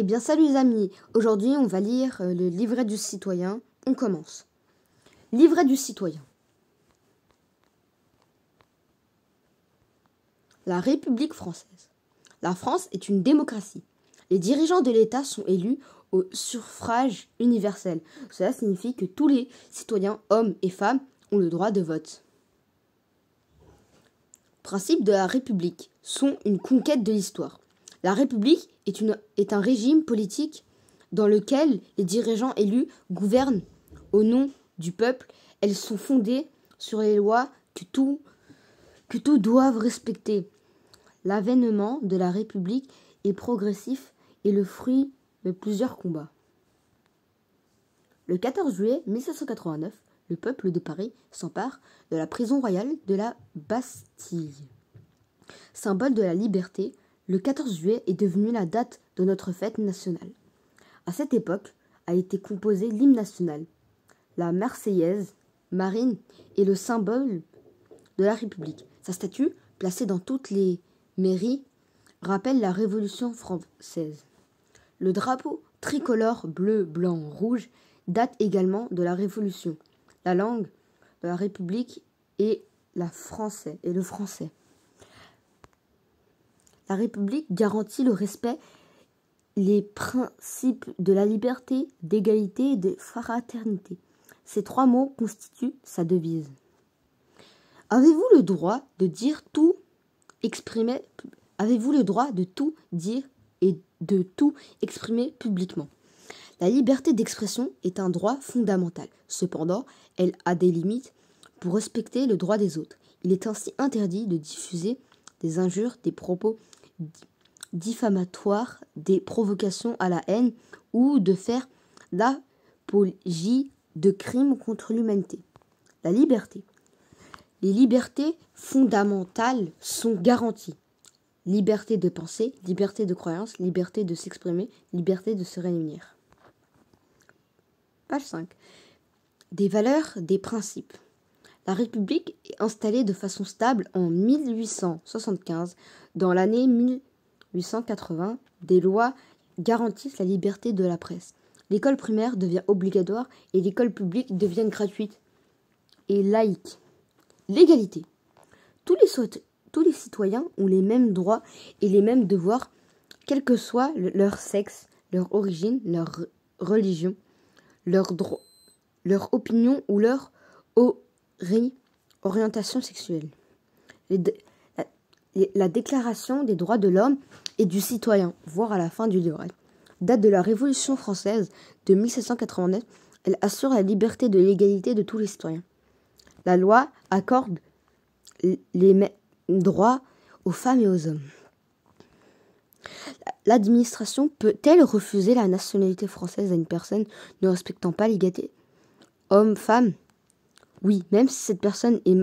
Eh bien salut les amis, aujourd'hui on va lire le livret du citoyen. On commence. Livret du citoyen. La République française. La France est une démocratie. Les dirigeants de l'État sont élus au suffrage universel. Cela signifie que tous les citoyens, hommes et femmes, ont le droit de vote. Principes de la République sont une conquête de l'histoire. La République est un régime politique dans lequel les dirigeants élus gouvernent au nom du peuple. Elles sont fondées sur les lois que tous doivent respecter. L'avènement de la République est progressif et le fruit de plusieurs combats. Le 14 juillet 1789, le peuple de Paris s'empare de la prison royale de la Bastille. Symbole de la liberté, le 14 juillet est devenu la date de notre fête nationale. À cette époque a été composé l'hymne national. La Marseillaise marine est le symbole de la République. Sa statue, placée dans toutes les mairies, rappelle la Révolution française. Le drapeau tricolore bleu, blanc, rouge date également de la Révolution. La langue de la République est le français. La République garantit le respect, les principes de la liberté, d'égalité et de fraternité. Ces trois mots constituent sa devise. Avez-vous le droit de dire tout, exprimer? Avez-vous le droit de tout dire et de tout exprimer publiquement? La liberté d'expression est un droit fondamental. Cependant, elle a des limites pour respecter le droit des autres. Il est ainsi interdit de diffuser des injures, des propos diffamatoires, des provocations à la haine ou de faire l'apologie de crimes contre l'humanité. La liberté. Les libertés fondamentales sont garanties. Liberté de penser, liberté de croyance, liberté de s'exprimer, liberté de se réunir. Page 5. Des valeurs, des principes. La République est installée de façon stable en 1875. Dans l'année 1880, des lois garantissent la liberté de la presse. L'école primaire devient obligatoire et l'école publique devient gratuite et laïque. L'égalité. Tous les citoyens ont les mêmes droits et les mêmes devoirs, quel que soit leur sexe, leur origine, leur religion, leur opinion ou leur orientation sexuelle. La Déclaration des droits de l'homme et du citoyen, voire à la fin du livret, date de la Révolution française de 1789. Elle assure la liberté de l'égalité de tous les citoyens. La loi accorde les mêmes droits aux femmes et aux hommes. L'administration peut-elle refuser la nationalité française à une personne ne respectant pas l'égalité homme-femme? Oui, même si cette personne est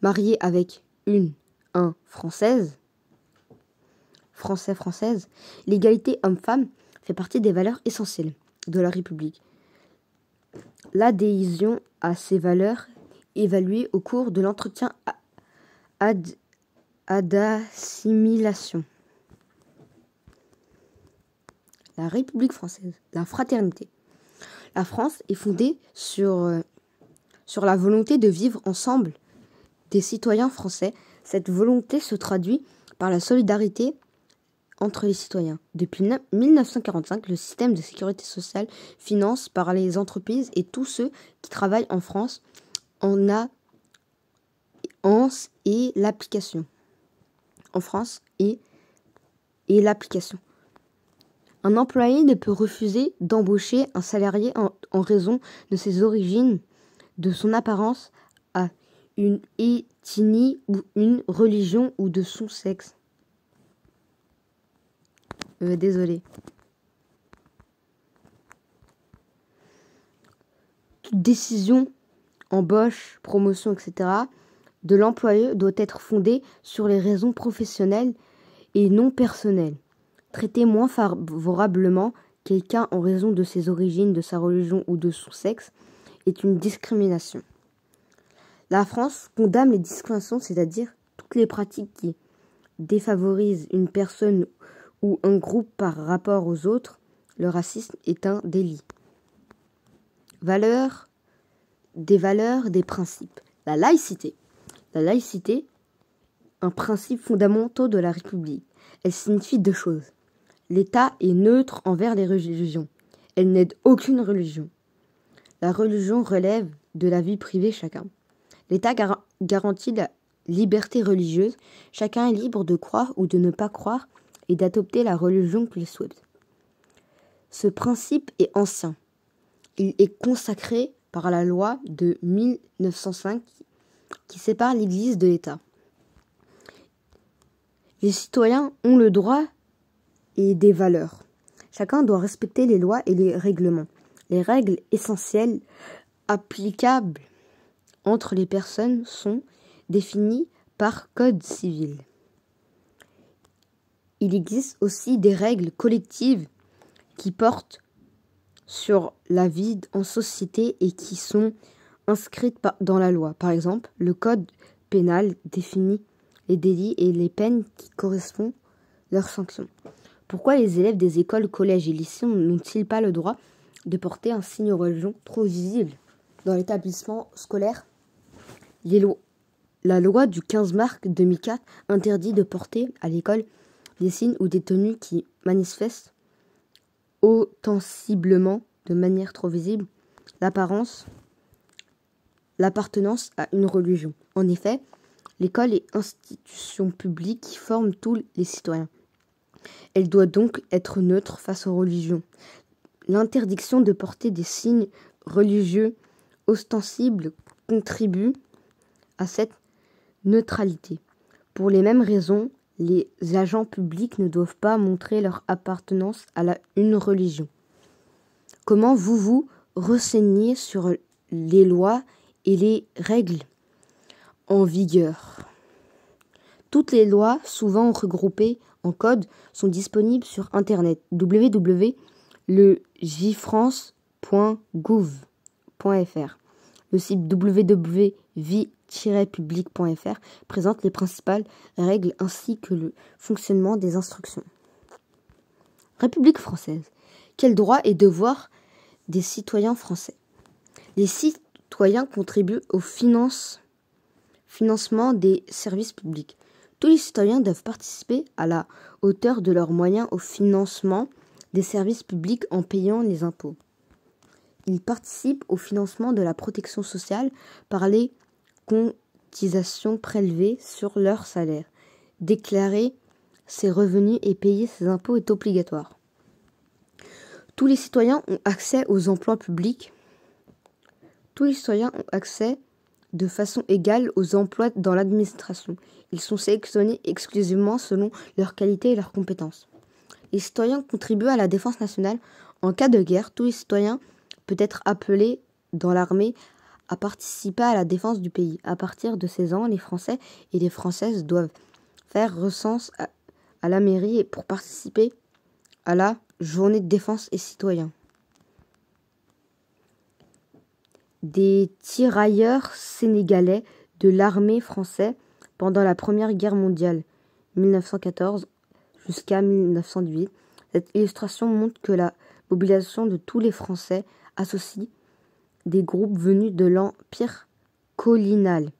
mariée avec un française, l'égalité homme-femme fait partie des valeurs essentielles de la République. L'adhésion à ces valeurs évaluée au cours de l'entretien d'assimilation. La République française, la fraternité. La France est fondée sur la volonté de vivre ensemble des citoyens français. Cette volonté se traduit par la solidarité entre les citoyens. Depuis 1945, le système de sécurité sociale finance par les entreprises et tous ceux qui travaillent en France et l'application. Un employé ne peut refuser d'embaucher un salarié en raison de ses origines, de son apparence, à une ethnie ou une religion ou de son sexe. Désolé. Toute décision, embauche, promotion, etc. de l'employé doit être fondée sur les raisons professionnelles et non personnelles. Traiter moins favorablement quelqu'un en raison de ses origines, de sa religion ou de son sexe est une discrimination. La France condamne les discriminations, c'est-à-dire toutes les pratiques qui défavorisent une personne ou un groupe par rapport aux autres, Le racisme est un délit. Des principes. La laïcité. La laïcité, un principe fondamental de la République. Elle signifie deux choses. L'État est neutre envers les religions. Elle n'aide aucune religion. La religion relève de la vie privée de chacun. L'État garantit la liberté religieuse. Chacun est libre de croire ou de ne pas croire et d'adopter la religion qu'il souhaite. Ce principe est ancien. Il est consacré par la loi de 1905 qui sépare l'Église de l'État. Les citoyens ont le droit et des valeurs. Chacun doit respecter les lois et les règlements. Les règles essentielles applicables entre les personnes sont définies par code civil. Il existe aussi des règles collectives qui portent sur la vie en société et qui sont inscrites dans la loi. Par exemple, le code pénal définit les délits et les peines qui correspondent à leurs sanctions. Pourquoi les élèves des écoles, collèges et lycées n'ont-ils pas le droit de porter un signe religieux trop visible dans l'établissement scolaire? La loi du 15 mars 2004 interdit de porter à l'école des signes ou des tenues qui manifestent ostensiblement, de manière trop visible, l'appartenance à une religion. En effet, l'école est institution publique qui forme tous les citoyens. Elle doit donc être neutre face aux religions. L'interdiction de porter des signes religieux ostensibles contribue à cette neutralité. Pour les mêmes raisons, les agents publics ne doivent pas montrer leur appartenance à une religion. Comment vous renseignez sur les lois et les règles en vigueur? Toutes les lois, souvent regroupées en codes, sont disponibles sur Internet. www.legifrance.gouv.fr. Le site www.vie-public.fr présente les principales règles ainsi que le fonctionnement des instructions. République française. Quels droits et devoirs des citoyens français? Les citoyens contribuent au financement des services publics. Tous les citoyens doivent participer à la hauteur de leurs moyens au financement des services publics en payant les impôts. Ils participent au financement de la protection sociale par les cotisations prélevées sur leur salaire. Déclarer ses revenus et payer ses impôts est obligatoire. Tous les citoyens ont accès aux emplois publics. Tous les citoyens ont accès de façon égale aux emplois dans l'administration. Ils sont sélectionnés exclusivement selon leur qualité et leurs compétences. Les citoyens contribuent à la défense nationale. En cas de guerre, tous les citoyens peuvent être appelés dans l'armée à participer à la défense du pays. À partir de 16 ans, les Français et les Françaises doivent faire recense à la mairie pour participer à la journée de défense et citoyens. Des tirailleurs sénégalais de l'armée française pendant la Première Guerre mondiale, 1914 jusqu'à 1918. Cette illustration montre que la mobilisation de tous les Français associe des groupes venus de l'Empire colonial.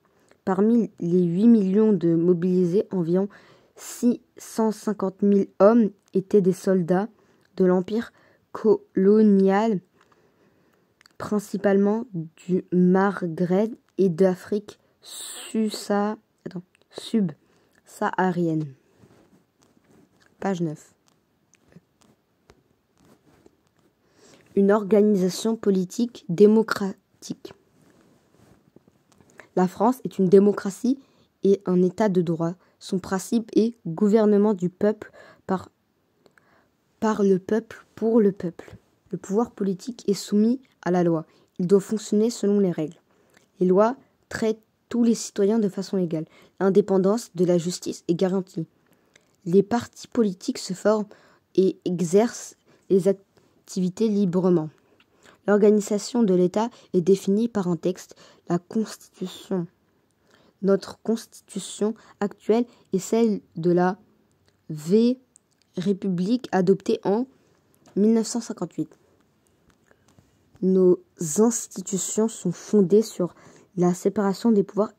Parmi les 8 millions de mobilisés, environ 650 000 hommes étaient des soldats de l'Empire colonial, principalement du Maghreb et d'Afrique subsaharienne. Page 9. Une organisation politique démocratique. La France est une démocratie et un état de droit. Son principe est gouvernement du peuple par le peuple pour le peuple. Le pouvoir politique est soumis à la loi. Il doit fonctionner selon les règles. Les lois traitent tous les citoyens de façon égale. L'indépendance de la justice est garantie. Les partis politiques se forment et exercent les activités librement. L'organisation de l'État est définie par un texte, la Constitution. Notre Constitution actuelle est celle de la République adoptée en 1958. Nos institutions sont fondées sur la séparation des pouvoirs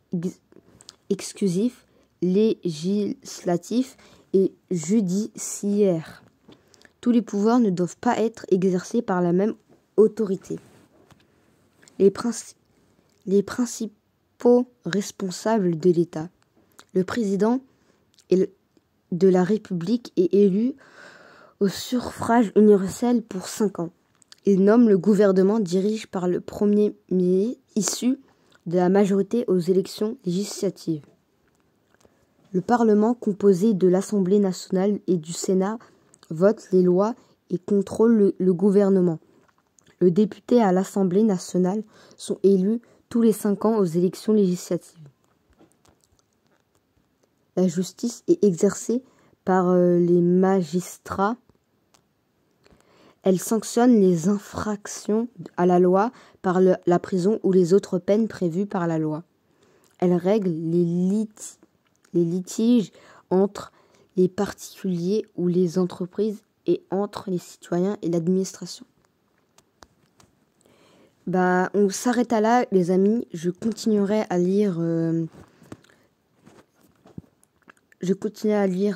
exclusifs, législatifs et judiciaires. Tous les pouvoirs ne doivent pas être exercés par la même autorité. Les principaux responsables de l'État. Le président de la République est élu au suffrage universel pour 5 ans. Il nomme le gouvernement dirigé par le Premier ministre issu de la majorité aux élections législatives. Le Parlement, composé de l'Assemblée nationale et du Sénat, vote les lois et contrôle le gouvernement. Les députés à l'Assemblée nationale sont élus tous les 5 ans aux élections législatives. La justice est exercée par les magistrats. Elle sanctionne les infractions à la loi par la prison ou les autres peines prévues par la loi. Elle règle les litiges entre les particuliers ou les entreprises et entre les citoyens et l'administration. On s'arrête à là, les amis. Je continuerai à lire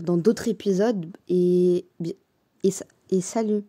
dans d'autres épisodes et salut.